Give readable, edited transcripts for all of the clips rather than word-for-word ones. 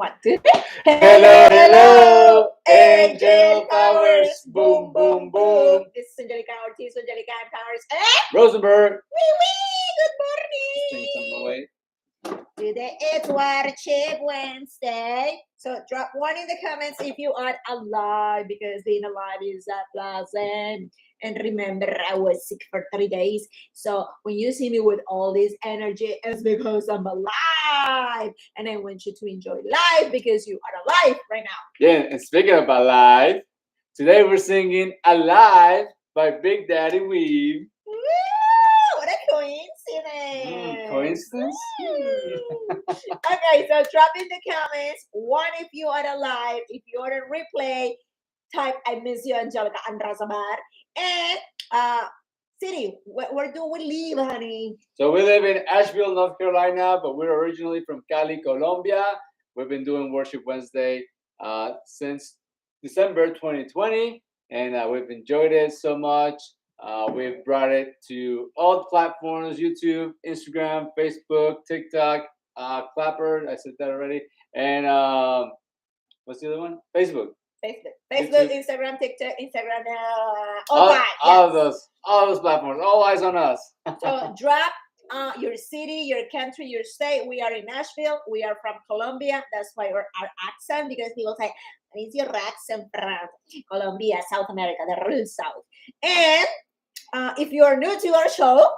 One, two, three. Hello, hello, Angel Angel Powers. Boom, boom, boom. This is Angelica Ortiz, Angelica and Powers. And Rosenberg. good Sing some morning. away. Today is Worship Wednesday. So drop one in the comments if you are alive because being alive is a blessing. And remember, I was sick for 3 days. So when you see me with all this energy, it's because I'm alive. And I want you to enjoy life because you are alive right now. Yeah, and speaking of alive, today we're singing Alive by Big Daddy Weave. Woo! What a coincidence. Coincidence? Okay, so drop in the comments one if you are alive, if you are on replay, type I miss you, Angelica and Razabar. And city, where do we live, honey? So we live in Asheville, North Carolina, but we're originally from Cali, Colombia. We've been doing Worship Wednesday since December 2020, and we've enjoyed it so much. We've brought it to all the platforms: YouTube, Instagram, Facebook, TikTok, Clapper. I said that already. And what's the other one? Facebook. Facebook, Instagram, TikTok, Instagram, All those platforms. All eyes on us. So drop your city, your country, your state. We are in Nashville. We are from Colombia. That's why our accent, because people say, what is your accent from Colombia, South America, the real South? And if you are new to our show,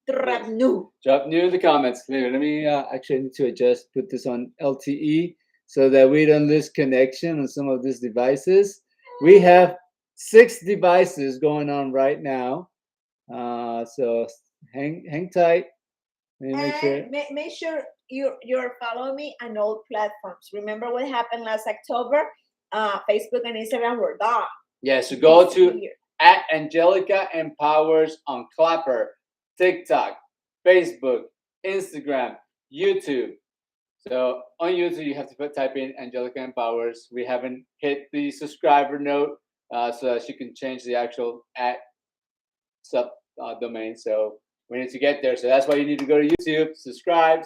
drop new. Drop new in the comments. Let me actually need to put this on LTE so that we don't lose connection on some of these devices. We have 6 devices going on right now. So hang tight. Make sure you're following me on all platforms. Remember what happened last October? Facebook and Instagram were gone. Yeah, so go to at Angelica Empowers on Clapper, TikTok, Facebook, Instagram, YouTube. So on YouTube, you have to type in Angelica Empowers. We haven't hit the subscriber note so that you can change the actual at sub domain. So we need to get there. So that's why you need to go to YouTube, subscribe.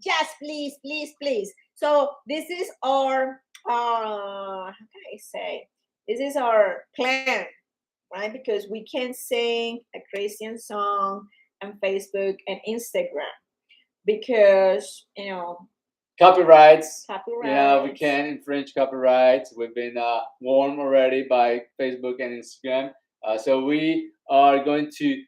Yes, please. So this is our how can I say? This is our plan, right? Because we can sing a Christian song on Facebook and Instagram because copyrights. Copyrights. Yeah, we can infringe copyrights. We've been warned already by Facebook and Instagram. So we are going to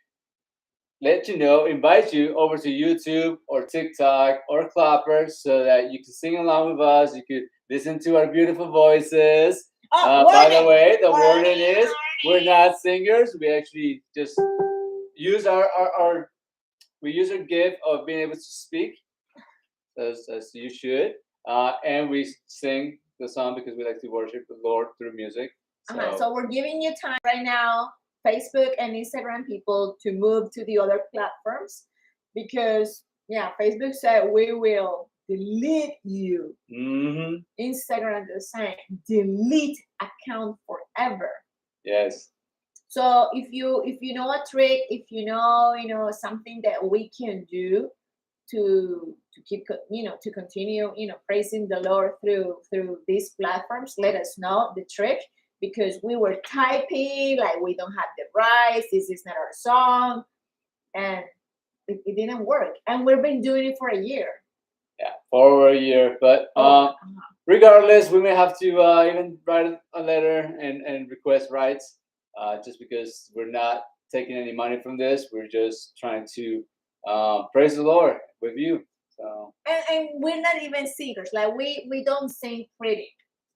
let you know, invite you over to YouTube or TikTok or Clapper so that you can sing along with us. You could listen to our beautiful voices. By the way, the warning is we're not singers. We actually just use our gift of being able to speak as you should. And we sing the song because we like to worship the Lord through music. So we're giving you time right now, Facebook and Instagram people, to move to the other platforms because Facebook said we will delete you. Mm-hmm. Instagram the same, delete account forever. Yes. So if you know a trick, if you know something that we can do to keep to continue praising the Lord through these platforms, let us know the trick. Because we were typing like we don't have the rights, this is not our song, and it didn't work. And we've been doing it for a year. Yeah, for a year. But regardless, we may have to even write a letter and request rights just because we're not taking any money from this. We're just trying to praise the Lord with you. So and we're not even singers. Like we don't sing pretty.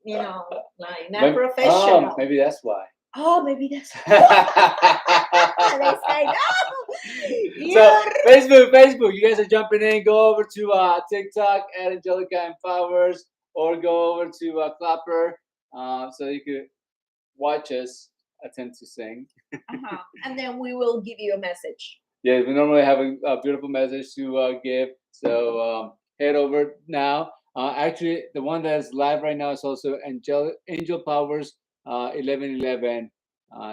Like not professional. Maybe that's why. Oh, maybe that's why. They say no. So Facebook, you guys are jumping in. Go over to TikTok at Angelica Empowers, or go over to Clapper, so you could watch us attempt to sing. And then we will give you a message. Yeah, we normally have a beautiful message to give. So head over now. Actually, the one that is live right now is also Angel Powers 1111.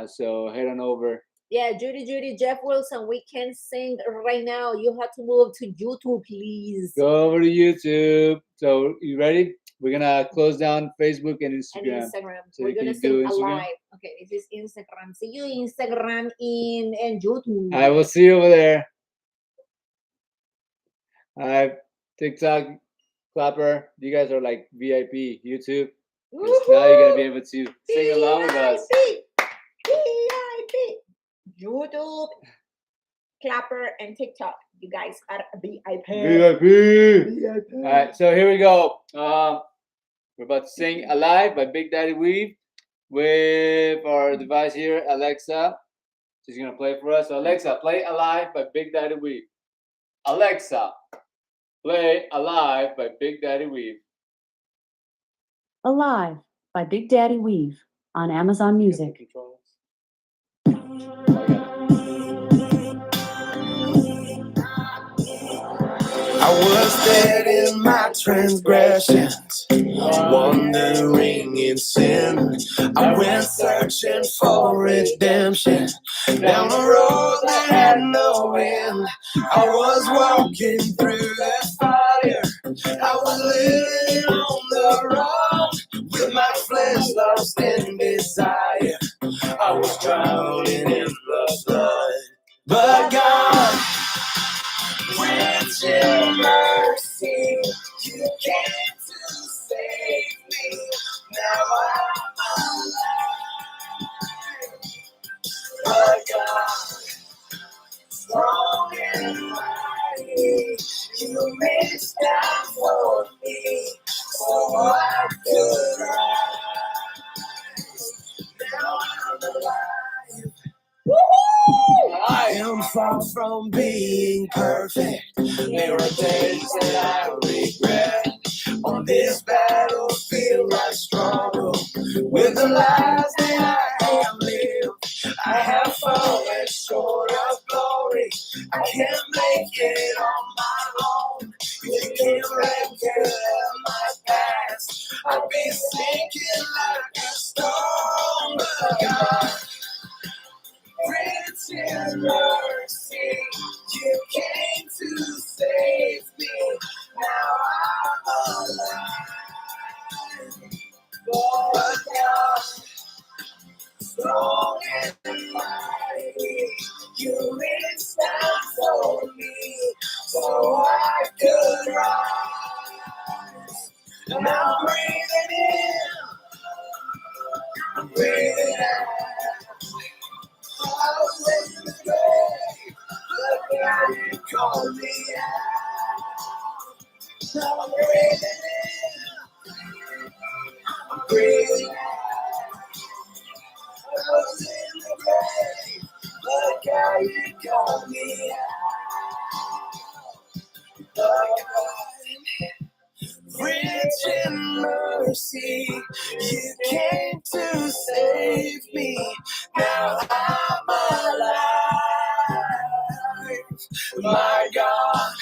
So head on over Yeah, Judy, Jeff Wilson, we can sing right now. You have to move to YouTube, please. Go over to YouTube. So you ready? We're gonna close down Facebook and And Instagram. Instagram. So We're you gonna can sing do Instagram. alive. Okay, this is Instagram. See you Instagram in YouTube. I will see you over there. I TikTok, Clapper. You guys are like VIP YouTube. 'Cause now you're gonna be able to sing along with us. VIP. YouTube, Clapper, and TikTok. You guys are VIP. VIP. All right, so here we go. We're about to sing "Alive" by Big Daddy Weave with our device here, Alexa. She's gonna play for us. So Alexa, play "Alive" by Big Daddy Weave. Alexa, play "Alive" by Big Daddy Weave. Alive by Big Daddy Weave on Amazon Music. Controls. I was dead in my transgressions, wandering in sin. I went searching for redemption down a road that had no end. I was walking through the fire. I was living on the road with my flesh lost in desire. I was drowning in the flood, but God, rich in mercy, you came to save me. Now I'm alive. But God, strong and mighty, you reached down for me, so I could rise. Now I'm alive. I am far from being perfect. There are days that I regret. On this battlefield I struggle with the lies that I have lived. I have fallen short of glory. I can't make it on my own. You can't record my past. I'd be sinking like a stone. But God, rich in mercy, you came to save me. Now I'm alive. But God, strong and mighty, you reached out for me, so I could rise. And I'm breathing in, I'm breathing out. I was in the grave, but God, you called me out. Now I'm breathing in, I'm breathing out. I was in the grave, but God, you called me out. But God, rich in mercy, you came to save me. Now I'm alive. My God,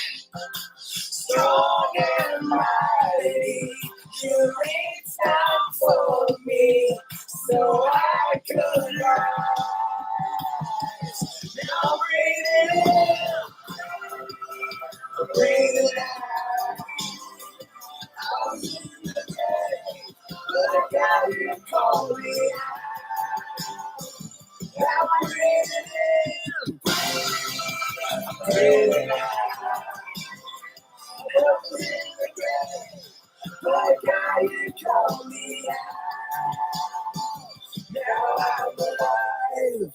strong and mighty, you reached out for me, so I could rise. Now I'm breathing in, I'm breathing out. I was in the grave, but God, you called me out. Now I'm breathing in, I'm breathing out. I was in the grave, but God, you called me out. Now I'm alive.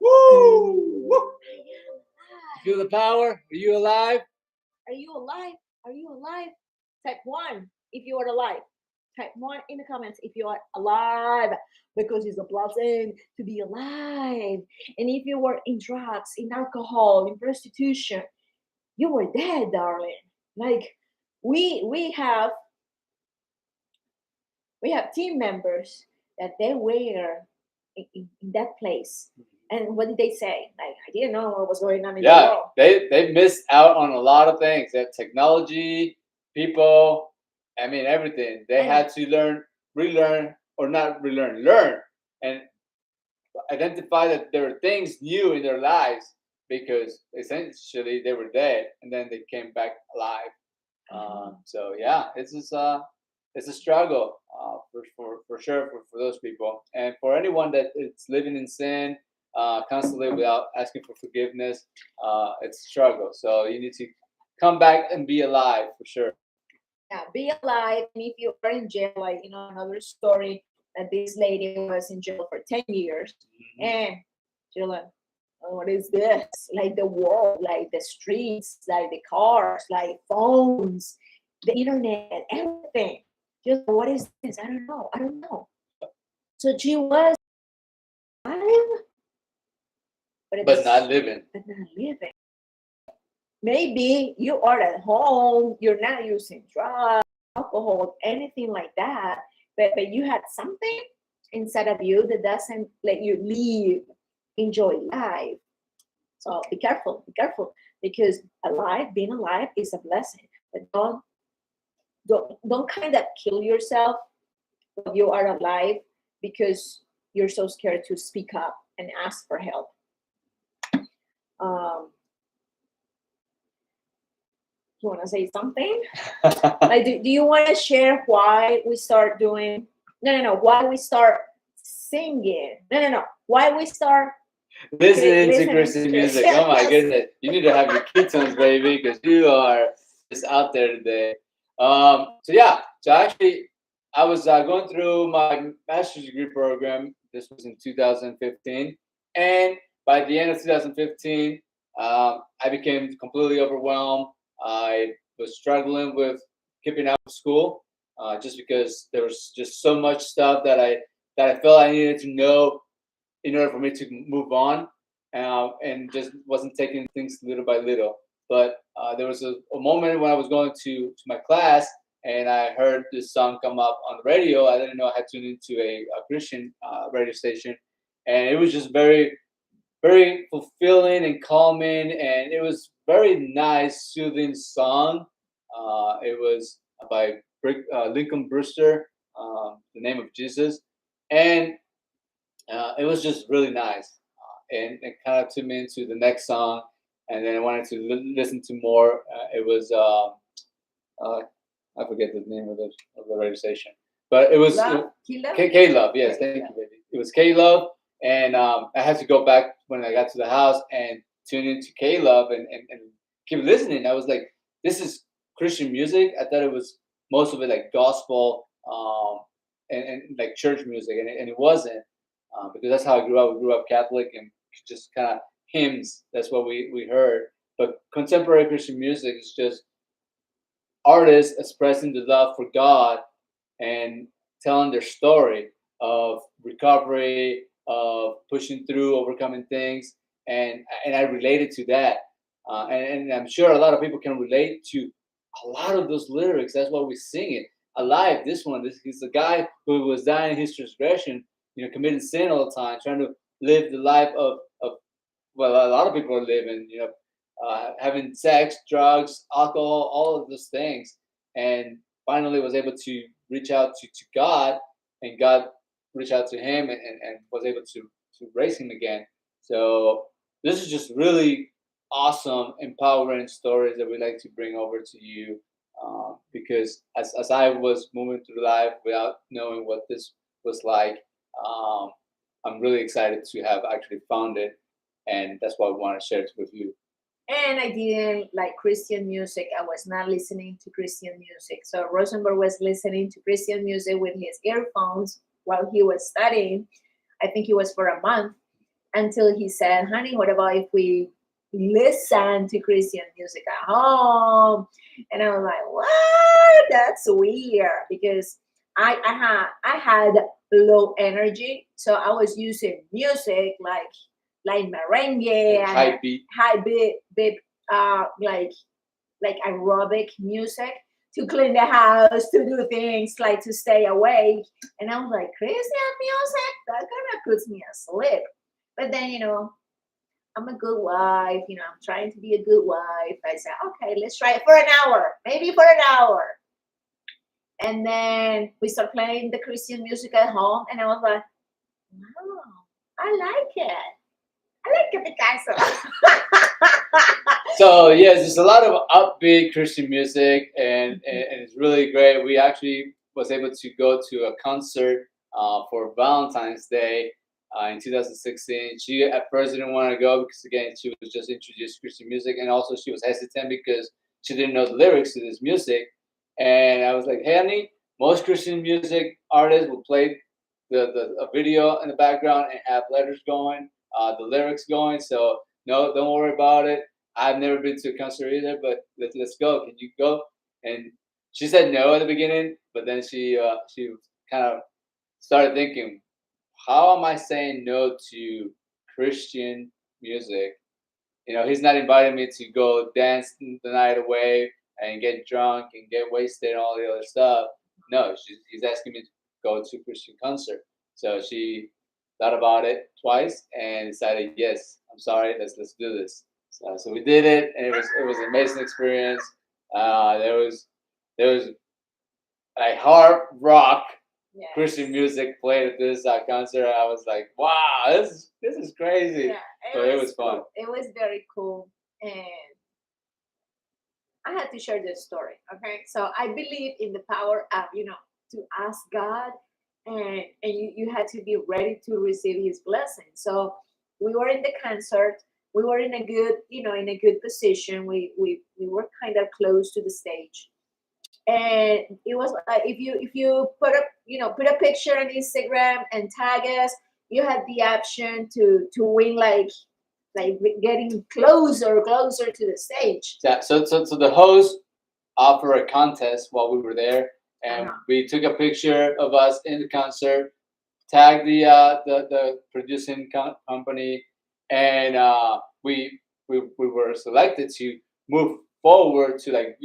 Woo! Woo! Feel the power? Are you alive? Are you alive? Are you alive? Type 1 if you are alive. Type 1 in the comments if you are alive, because it's a blessing to be alive. And if you were in drugs, in alcohol, in prostitution, you were dead, darling. Like we have team members that they were in that place. And what did they say? Like, I didn't know what was going on in the world. They missed out on a lot of things. That technology, people, I mean everything. They had to learn, relearn, or not relearn, learn. And identify that there were things new in their lives because essentially they were dead and then they came back alive. So yeah, it's a struggle for sure for those people, and for anyone that is living in sin constantly without asking for forgiveness. It's a struggle. So you need to come back and be alive for sure. Yeah, be alive. And if you are in jail, like another story that this lady was in jail for 10 years, Mhm. and she's like, "Oh, what is this? Like the world, like the streets, like the cars, like phones, the internet, everything. Just what is this? I don't know. I don't know." So she was alive, but it But was not living. but not living. Maybe you are at home, you're not using drugs, alcohol, anything like that, but you had something inside of you that doesn't let you live, enjoy life. So be careful, because being alive is a blessing. But don't kind of kill yourself while you are alive because you're so scared to speak up and ask for help. Um, you want to say something? Like, do you want to share why we start doing? No. Why we start singing? No. Why we start Listening to listening Christian to music. Oh my yes. goodness. You need to have your ketones, baby, because you are just out there today. So yeah, so actually I was going through my master's degree program. This was in 2015. And by the end of 2015, I became completely overwhelmed. I was struggling with keeping up with school just because there was just so much stuff that I felt I needed to know in order for me to move on, and just wasn't taking things little by little. But there was a moment when I was going to my class and I heard this song come up on the radio. I didn't know I had tuned into a Christian radio station, and it was just very fulfilling and calming, and it was very nice, soothing song. It was by Lincoln Brewster, "The Name of Jesus," and it was just really nice, and it kind of took me into the next song, and then I wanted to listen to more. It was I forget the name of the radio station, but it was Love, Kila? K Love. Yes, Okay, thank yeah. you, baby. It was K Love, and I had to go back when I got to the house and tune into K Love and keep listening. I was like, this is Christian music. I thought it was most of it like gospel, and like church music, and it wasn't, because that's how I grew up. We grew up Catholic and just kind of hymns. That's what we heard. But contemporary Christian music is just artists expressing the love for God and telling their story of recovery, of pushing through, overcoming things, and I related to that, and I'm sure a lot of people can relate to a lot of those lyrics. That's why we sing it. Alive, this one, this he's a guy who was dying in his transgression, committing sin all the time, trying to live the life of well, a lot of people are living, having sex, drugs, alcohol, all of those things, and finally was able to reach out to God, and God reached out to him and was able to raise him again. So this is just really awesome, empowering stories that we like to bring over to you, because as I was moving through life without knowing what this was like, um, I'm really excited to have actually found it, and that's why I want to share it with you. And I didn't like Christian music. I was not listening to Christian music. So Rosenberg was listening to Christian music with his earphones while he was studying. I think it was for a month, until he said, "Honey, what about if we listen to Christian music at home?" And I was like, "What? That's weird," because I had low energy, so I was using music like merengue And and high beat. high beat, like aerobic music to clean the house, to do things like to stay awake. And I was like, Christian music, that kind of puts me asleep. But then, I'm a good wife, I'm trying to be a good wife. I said, okay, let's try it for an hour, maybe for an hour. And then we start playing the Christian music at home, and I was like, wow, I like it. I like it, Picasso. So yes, there's a lot of upbeat Christian music, and it's really great. We actually was able to go to a concert for Valentine's Day in 2016. She at first didn't want to go because again she was just introduced to Christian music, and also she was hesitant because she didn't know the lyrics to this music. And I was like, "Hey, honey, most Christian music artists will play the a video in the background and have letters going, the lyrics going. So no, don't worry about it. I've never been to a concert either, but let's go. Can you go?" And she said no at the beginning, but then she kind of started thinking, how am I saying no to Christian music? You know, he's not inviting me to go dance the night away and get drunk and get wasted and all the other stuff. No, he's asking me to go to a Christian concert. So she thought about it twice and decided, yes, I'm sorry, let's do this. So we did it, and it was an amazing experience. There was like hard rock Yes. Christian music played at this concert. I was like, wow, this is crazy. Yeah, So it was fun. cool. It was very cool, and I had to share this story. Okay, so I believe in the power of to ask God, and you had to be ready to receive His blessing. So we were in the concert. We were in a good in a good position. We were kind of close to the stage, and it was like if you put a picture on Instagram and tag us, you had the option to win like getting closer to the stage. Yeah. So the host offered a contest while we were there, and Uh-huh. we took a picture of us in the concert, tagged the producing company, and we were selected to move forward to like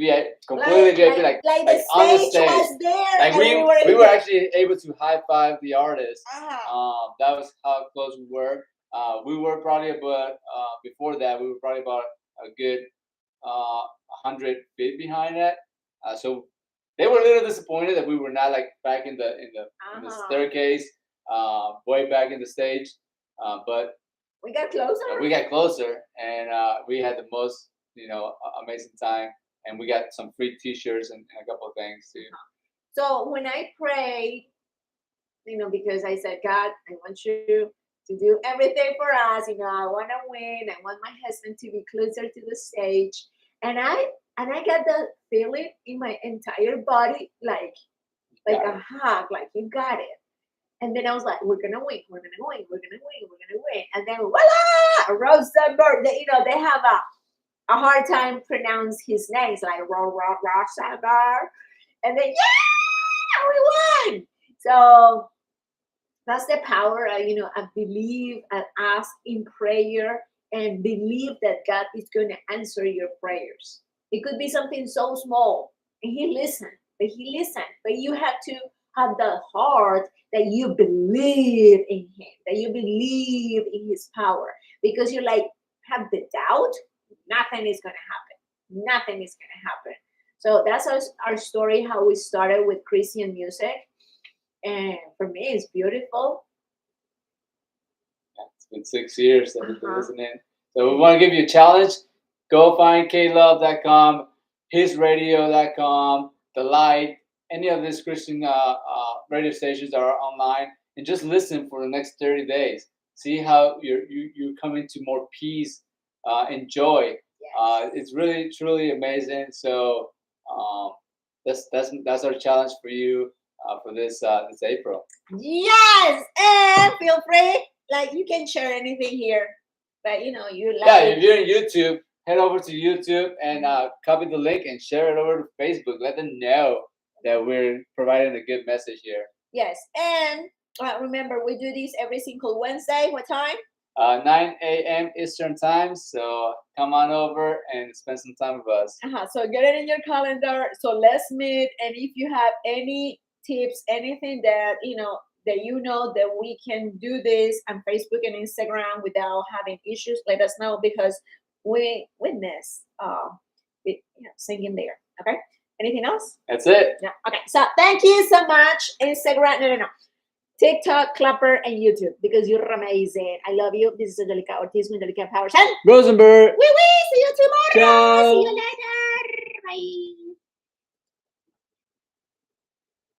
completely VIP, Like like the on the stage stage. was there, Like and we were we in were the. actually able to high five the artist. Uh-huh. That was how close we were. We were probably about before that we were probably about a good 100 feet behind that. So they were a little disappointed that we were not like back in the Uh-huh. staircase, way back in the stage. But We got closer. we got closer, and we had the most amazing time, and we got some free T-shirts and a couple of things too. So when I prayed, because I said, God, I want you to do everything for us. I want to win. I want my husband to be closer to the stage, and I got the feeling in my entire body, like Got a it. hug, like you got it. And then I was like, we're gonna win, we're gonna win, we're gonna win, we're gonna win. And then voila, Rosenberg. They have a hard time pronounce his names, like Rosenberg. And then yeah, we won. So that's the power. I believe and ask in prayer and believe that God is going to answer your prayers. It could be something so small, and He listened, but you have to have the heart that you believe in Him, that you believe in His power, because you have the doubt, nothing is going to happen. Nothing is going to happen. So that's our story, how we started with Christian music, and for me it's beautiful. It's been 6 years that we've been Uh-huh. listening. So we want to give you a challenge. Go find klove.com, hisradio.com, The Light, any of these Christian radio stations that are online, and just listen for the next 30 days. See how you come into more peace and joy. Yes. It's really truly amazing. So um, that's our challenge for you for this April. Yes, and feel free, like you can share anything here, but you Yeah, like. if you're in YouTube, head over to YouTube and copy the link and share it over to Facebook. Let them know that we're providing a good message here. Yes, and remember we do this every single Wednesday. What time? 9 a.m. Eastern time. So come on over and spend some time with us. So get it in your calendar. So let's meet, and if you have any tips, anything that that we can do this on Facebook and Instagram without having issues, let us know, because we witness singing there. Okay. Anything else? That's it. Yeah. Okay. So thank you so much, Instagram. No. TikTok, Clapper, and YouTube because you're amazing. I love you. This is Angelica Ortiz, Angelica Powers. And Rosenberg. we will see you tomorrow. Ciao. See you later. Bye.